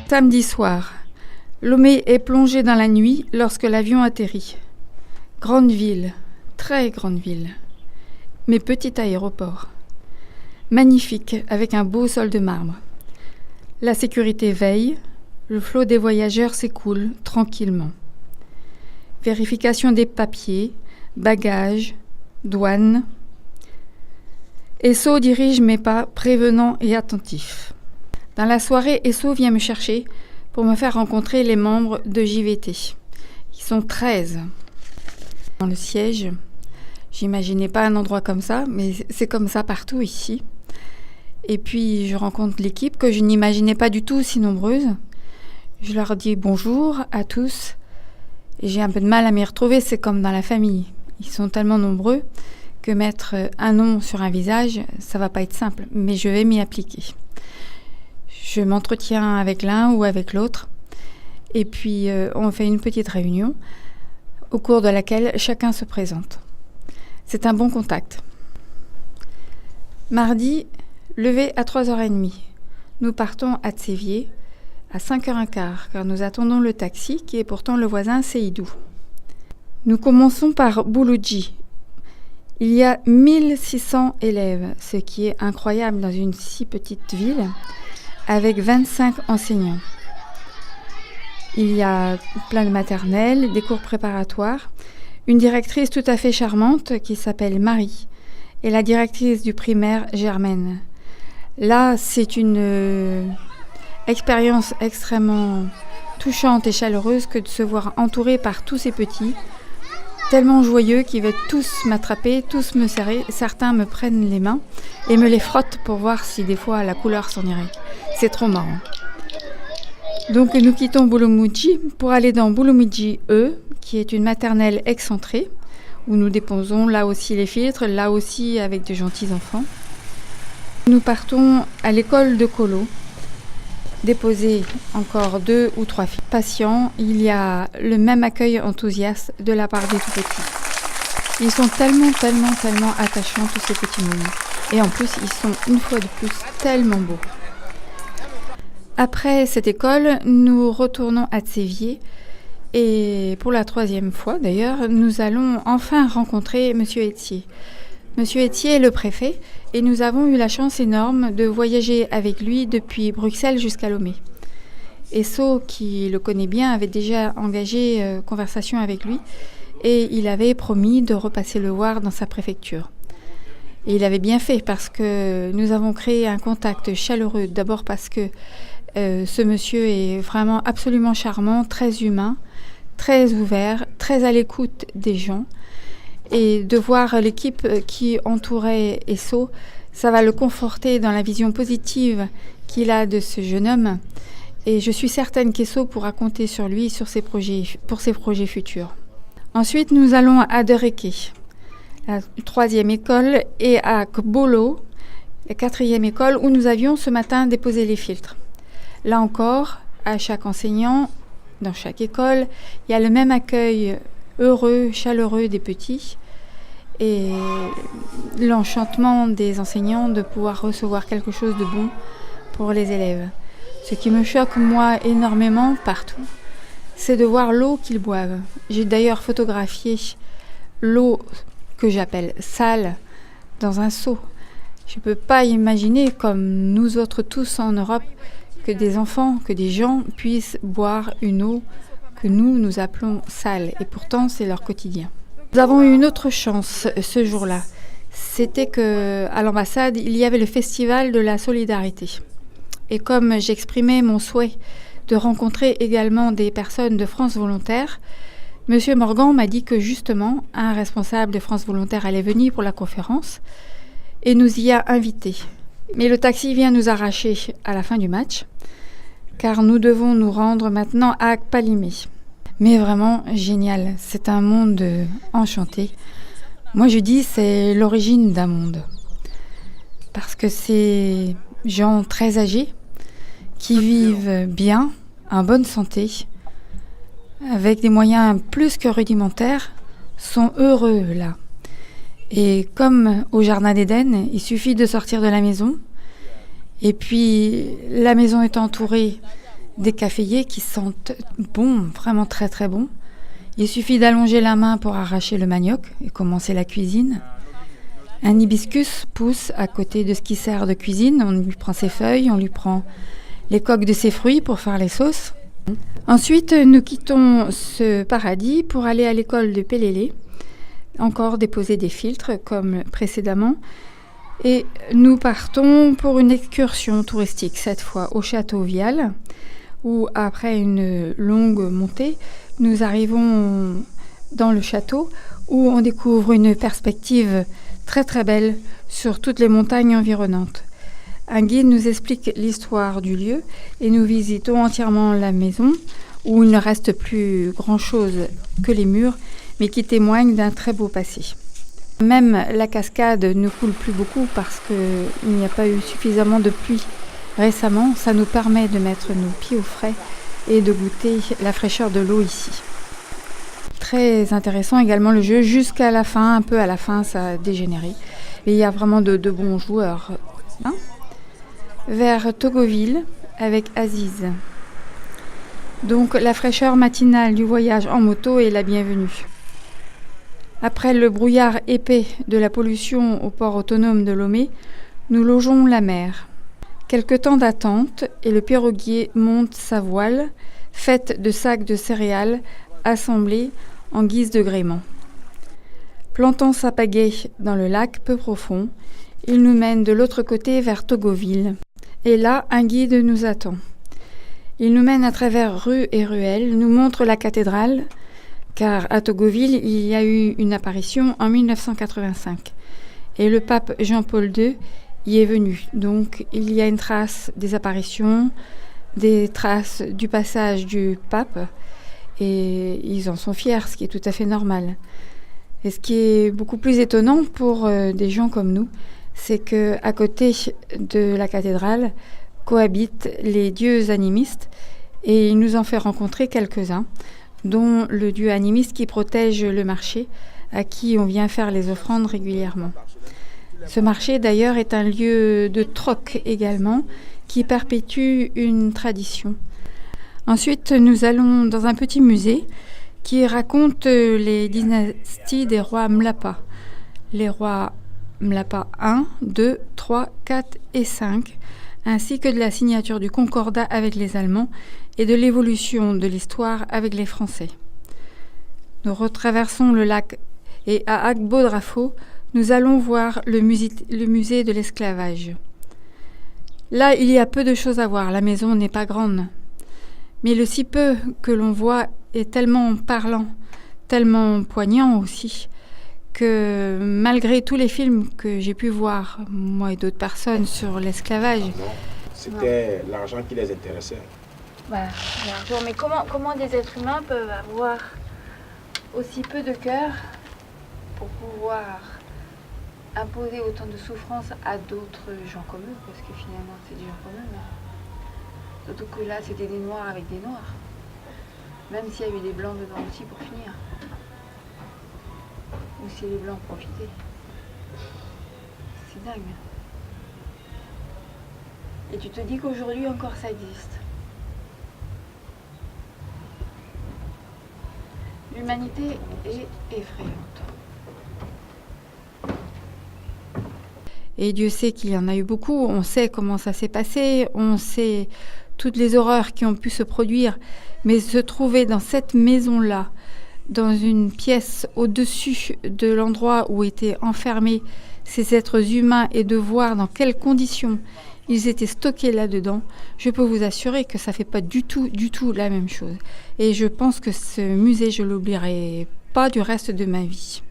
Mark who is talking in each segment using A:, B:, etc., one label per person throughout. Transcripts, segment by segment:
A: Samedi soir, Lomé est plongé dans la nuit lorsque l'avion atterrit. Grande ville, très grande ville, mais petit aéroport. Magnifique, avec un beau sol de marbre. La sécurité veille, le flot des voyageurs s'écoule tranquillement. Vérification des papiers, bagages, douane. Esso dirige mes pas, prévenant et attentif. Dans la soirée, Esso vient me chercher pour me faire rencontrer les membres de JVT. Ils sont 13. Dans le siège, j'imaginais pas un endroit comme ça, mais c'est comme ça partout ici. Et puis je rencontre l'équipe que je n'imaginais pas du tout si nombreuse. Je leur dis bonjour à tous. Et j'ai un peu de mal à m'y retrouver, c'est comme dans la famille. Ils sont tellement nombreux que mettre un nom sur un visage, ça va pas être simple, mais je vais m'y appliquer. Je m'entretiens avec l'un ou avec l'autre. Et puis on fait une petite réunion au cours de laquelle chacun se présente. C'est un bon contact. Mardi, levé à 3h30. Nous partons à Tsévier à 5h15 car nous attendons le taxi qui est pourtant le voisin Seydou. Nous commençons par Bouloudji. Il y a 1600 élèves, ce qui est incroyable dans une si petite ville, avec 25 enseignants. Il y a plein de maternelles, des cours préparatoires, une directrice tout à fait charmante qui s'appelle Marie et la directrice du primaire Germaine. Là, c'est une expérience extrêmement touchante et chaleureuse que de se voir entourée par tous ces petits, tellement joyeux qu'ils veulent tous m'attraper, tous me serrer. Certains me prennent les mains et me les frottent pour voir si des fois la couleur s'en irait. C'est trop marrant. Donc nous quittons Bouloumidji pour aller dans Bouloumidji E, qui est une maternelle excentrée, où nous déposons là aussi les filtres, là aussi avec de gentils enfants. Nous partons à l'école de Colo, déposer encore 2 ou 3 patients. Il y a le même accueil enthousiaste de la part des tout-petits. Ils sont tellement attachants, tous ces petits moments. Et en plus, ils sont une fois de plus tellement beaux. Après cette école, nous retournons à Tsévier. Et pour la 3e fois d'ailleurs, nous allons enfin rencontrer Monsieur Etier. Monsieur Etier est le préfet et nous avons eu la chance énorme de voyager avec lui depuis Bruxelles jusqu'à Lomé. Esso, qui le connaît bien, avait déjà engagé conversation avec lui et il avait promis de repasser le voir dans sa préfecture. Et il avait bien fait parce que nous avons créé un contact chaleureux. D'abord parce que ce monsieur est vraiment absolument charmant, très humain, très ouvert, très à l'écoute des gens. Et de voir l'équipe qui entourait Esso, ça va le conforter dans la vision positive qu'il a de ce jeune homme. Et je suis certaine qu'Esso pourra compter sur lui pour ses projets futurs. Ensuite, nous allons à Dereke, la 3e école, et à Kbolo, la 4e école, où nous avions ce matin déposé les filtres. Là encore, à chaque enseignant, dans chaque école, il y a le même accueil heureux, chaleureux des petits et l'enchantement des enseignants de pouvoir recevoir quelque chose de bon pour les élèves. Ce qui me choque, moi, énormément partout, c'est de voir l'eau qu'ils boivent. J'ai d'ailleurs photographié l'eau que j'appelle sale dans un seau. Je ne peux pas imaginer, comme nous autres tous en Europe, que des enfants, que des gens puissent boire une eau que nous appelons sale. Et pourtant, c'est leur quotidien. Nous avons eu une autre chance ce jour-là. C'était qu'à l'ambassade, il y avait le festival de la solidarité. Et comme j'exprimais mon souhait de rencontrer également des personnes de France Volontaire, Monsieur Morgan m'a dit que justement, un responsable de France Volontaire allait venir pour la conférence et nous y a invités. Mais le taxi vient nous arracher à la fin du match, car nous devons nous rendre maintenant à Akpalimé. Mais vraiment génial, c'est un monde enchanté. Moi je dis c'est l'origine d'un monde. Parce que ces gens très âgés, qui vivent bien, en bonne santé, avec des moyens plus que rudimentaires, sont heureux là. Et comme au Jardin d'Éden, il suffit de sortir de la maison. Et puis la maison est entourée des caféiers qui sentent bon, vraiment très très bon. Il suffit d'allonger la main pour arracher le manioc et commencer la cuisine. Un hibiscus pousse à côté de ce qui sert de cuisine. On lui prend ses feuilles, on lui prend les coques de ses fruits pour faire les sauces. Ensuite, nous quittons ce paradis pour aller à l'école de Pélélé, encore déposer des filtres comme précédemment. Et nous partons pour une excursion touristique, cette fois au château Vial, où après une longue montée, nous arrivons dans le château où on découvre une perspective très très belle sur toutes les montagnes environnantes. Un guide nous explique l'histoire du lieu et nous visitons entièrement la maison où il ne reste plus grand-chose que les murs, mais qui témoignent d'un très beau passé. Même la cascade ne coule plus beaucoup parce qu'il n'y a pas eu suffisamment de pluie récemment. Ça nous permet de mettre nos pieds au frais et de goûter la fraîcheur de l'eau ici. Très intéressant également le jeu, jusqu'à la fin, un peu à la fin ça a dégénéré. Et il y a vraiment de bons joueurs. Vers Togoville avec Aziz. Donc la fraîcheur matinale du voyage en moto est la bienvenue. Après le brouillard épais de la pollution au port autonome de Lomé, nous logeons la mer. Quelque temps d'attente et le piroguier monte sa voile, faite de sacs de céréales assemblés en guise de gréement. Plantant sa pagaie dans le lac peu profond, il nous mène de l'autre côté vers Togoville. Et là, un guide nous attend. Il nous mène à travers rues et ruelles, nous montre la cathédrale, car à Togoville, il y a eu une apparition en 1985. Et le pape Jean-Paul II y est venu. Donc, il y a une trace des apparitions, des traces du passage du pape, et ils en sont fiers, ce qui est tout à fait normal. Et ce qui est beaucoup plus étonnant pour des gens comme nous, c'est qu'à côté de la cathédrale cohabitent les dieux animistes, et il nous en fait rencontrer quelques-uns, dont le dieu animiste qui protège le marché, à qui on vient faire les offrandes régulièrement. Ce marché, d'ailleurs, est un lieu de troc également, qui perpétue une tradition. Ensuite, nous allons dans un petit musée qui raconte les dynasties des rois Mlapa. Les rois Mlapa 1, 2, 3, 4 et 5, ainsi que de la signature du Concordat avec les Allemands et de l'évolution de l'histoire avec les Français. Nous retraversons le lac et à Agbodrafo, nous allons voir le musée de l'esclavage. Là, il y a peu de choses à voir, la maison n'est pas grande. Mais le si peu que l'on voit est tellement parlant, tellement poignant aussi, que malgré tous les films que j'ai pu voir, moi et d'autres personnes, sur l'esclavage...
B: C'était l'argent qui les intéressait.
A: Voilà, l'argent. Mais comment des êtres humains peuvent avoir aussi peu de cœur pour pouvoir imposer autant de souffrance à d'autres gens comme eux, parce que finalement c'est des gens comme eux. Surtout que là c'était des noirs avec des noirs. Même s'il y a eu des blancs dedans aussi pour finir. Ou si les blancs profitaient. C'est dingue. Et tu te dis qu'aujourd'hui encore ça existe. L'humanité est effrayante. Et Dieu sait qu'il y en a eu beaucoup, on sait comment ça s'est passé, on sait toutes les horreurs qui ont pu se produire, mais se trouver dans cette maison-là, dans une pièce au-dessus de l'endroit où étaient enfermés ces êtres humains et de voir dans quelles conditions ils étaient stockés là-dedans, je peux vous assurer que ça ne fait pas du tout la même chose. Et je pense que ce musée, je ne l'oublierai pas du reste de ma vie.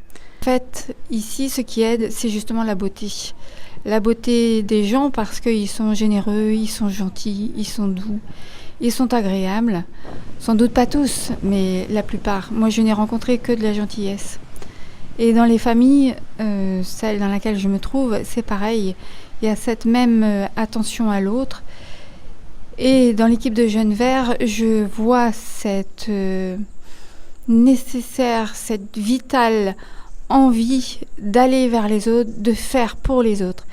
A: En fait, ici, ce qui aide, c'est justement la beauté. La beauté des gens parce qu'ils sont généreux, ils sont gentils, ils sont doux, ils sont agréables. Sans doute pas tous, mais la plupart. Moi, je n'ai rencontré que de la gentillesse. Et dans les familles, celle dans laquelle je me trouve, c'est pareil. Il y a cette même attention à l'autre. Et dans l'équipe de Jeunes Verts, je vois cette nécessaire, cette vitale envie d'aller vers les autres, de faire pour les autres.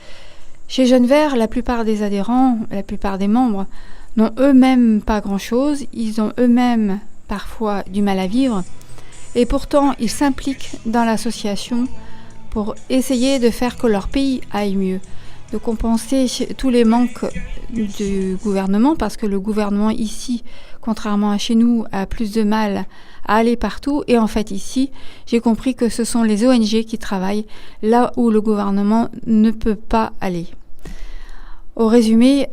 A: Chez Jeunes Verts, la plupart des adhérents, la plupart des membres n'ont eux-mêmes pas grand-chose, ils ont eux-mêmes parfois du mal à vivre, et pourtant ils s'impliquent dans l'association pour essayer de faire que leur pays aille mieux, de compenser tous les manques du gouvernement, parce que le gouvernement ici, contrairement à chez nous, a plus de mal à aller partout. Et en fait ici, j'ai compris que ce sont les ONG qui travaillent là où le gouvernement ne peut pas aller. Au résumé,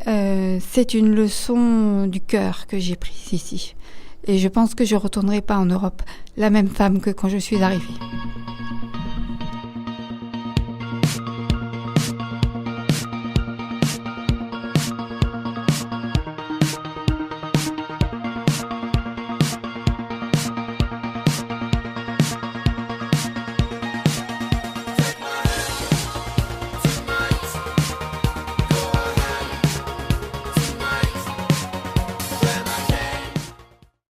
A: c'est une leçon du cœur que j'ai prise ici. Et je pense que je ne retournerai pas en Europe la même femme que quand je suis arrivée.